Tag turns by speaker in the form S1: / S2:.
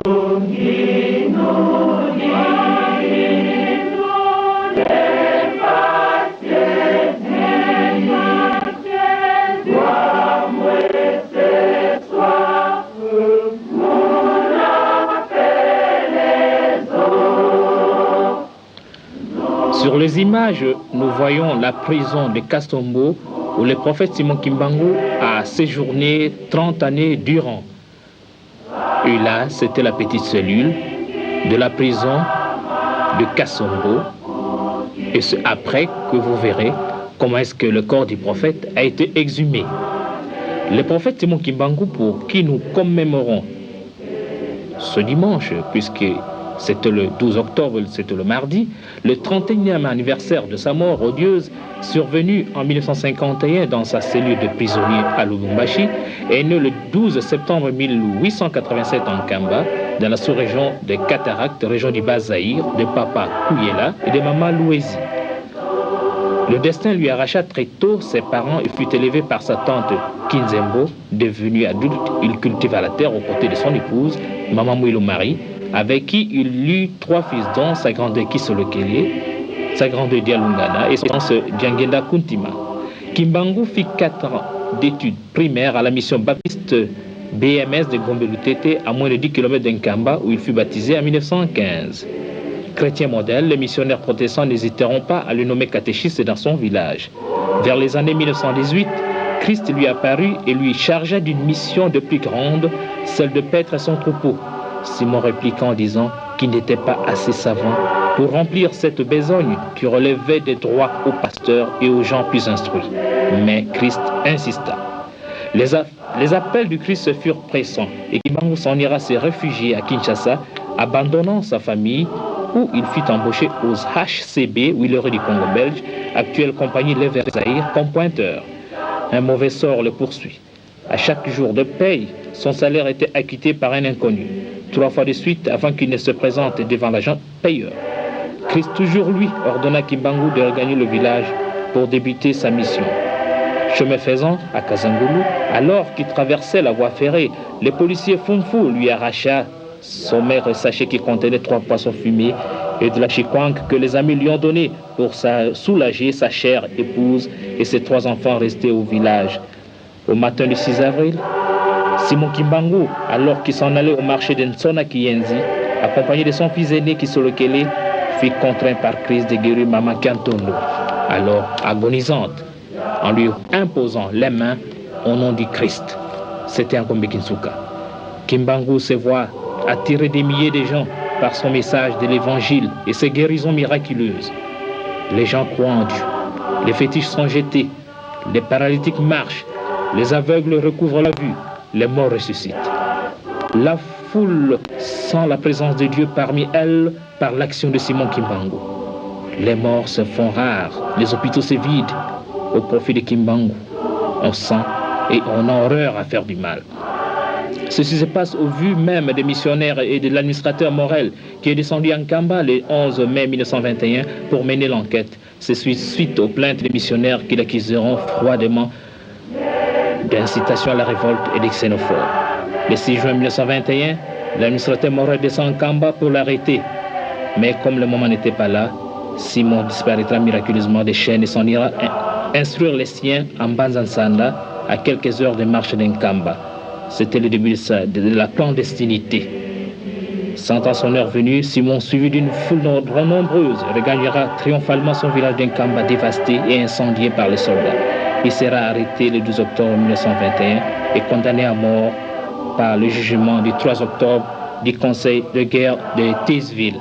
S1: Sur les images, nous voyons la prison de Kastombo où le prophète Simon Kimbangu a séjourné 30 années durant. Et là, c'était la petite cellule de la prison de Kastombo. Et c'est après que vous verrez comment est-ce que le corps du prophète a été exhumé. Le prophète Simon Kimbangu, pour qui nous commémorons ce dimanche, puisque c'était le 12 octobre, c'était le mardi, le 31e anniversaire de sa mort odieuse, survenue en 1951 dans sa cellule de prisonnier à Lubumbashi, est né le 12 septembre 1887 en Kamba, dans la sous-région des Cataractes, région du Bas-Zaïre, de papa Kouyela et de maman Louézi. Le destin lui arracha très tôt ses parents et fut élevé par sa tante Kinzembo. Devenu adulte, il cultiva la terre aux côtés de son épouse, maman Mouilou Marie, avec qui il eut 3 fils, dont sa grande Kisolokele, sa grande Dialungana et son fils Diangenda Kuntima. Kimbangu fit 4 ans d'études primaires à la mission baptiste BMS de Gombe-Lutete, à moins de 10 km d'Nkamba, où il fut baptisé en 1915. Chrétien modèle, les missionnaires protestants n'hésiteront pas à le nommer catéchiste dans son village. Vers les années 1918, Christ lui apparut et lui chargea d'une mission de plus grande, celle de paître son troupeau. Simon répliqua en disant qu'il n'était pas assez savant pour remplir cette besogne qui relevait des droits aux pasteurs et aux gens plus instruits. Mais Christ insista. Les appels du Christ furent pressants et Kimbangu s'en ira se réfugier à Kinshasa, abandonnant sa famille, où il fut embauché aux HCB, Huileries du Congo belge, actuelle compagnie Les Verts Zaïre, comme pointeur. Un mauvais sort le poursuit. À chaque jour de paye, son salaire était acquitté par un inconnu, 3 fois de suite avant qu'il ne se présente devant l'agent payeur. Christ, toujours lui, ordonna Kimbangu de regagner le village pour débuter sa mission. Chemin faisant, à Kazangulu, alors qu'il traversait la voie ferrée, le policier Funfu lui arracha son maigre sachet qui contenait 3 poissons fumés et de la chikwang que les amis lui ont donné pour soulager sa chère épouse et ses 3 enfants restés au village. Au matin du 6 avril, Simon Kimbangu, alors qu'il s'en allait au marché de Nsona Kiyenzi, accompagné de son fils aîné Kisolokele, fut contraint par Christ de guérir Maman Kantondo, alors agonisante, en lui imposant les mains au nom du Christ. C'était un Kombe Kinsuka. Kimbangu se voit attirer des milliers de gens par son message de l'évangile et ses guérisons miraculeuses. Les gens croient en Dieu. Les fétiches sont jetés. Les paralytiques marchent. Les aveugles recouvrent la vue. Les morts ressuscitent. La foule sent la présence de Dieu parmi elles par l'action de Simon Kimbangu. Les morts se font rares. Les hôpitaux se vident au profit de Kimbangu. On sent et on a horreur à faire du mal. Ceci se passe au vu même des missionnaires et de l'administrateur Morel qui est descendu en Kamba le 11 mai 1921 pour mener l'enquête. C'est suite aux plaintes des missionnaires qui l'accuseront froidement d'incitation à la révolte et des xénophobes. Le 6 juin 1921, l'administrateur Morel descend en Kamba pour l'arrêter. Mais comme le moment n'était pas là, Simon disparaîtra miraculeusement des chaînes et s'en ira instruire les siens en Banzansanda à quelques heures de marche d'Nkamba. C'était le début de la clandestinité. Sentant son heure venue, Simon, suivi d'une foule nombreuse, regagnera triomphalement son village d'Nkamba dévasté et incendié par les soldats. Il sera arrêté le 12 octobre 1921 et condamné à mort par le jugement du 3 octobre du Conseil de guerre de Taysville.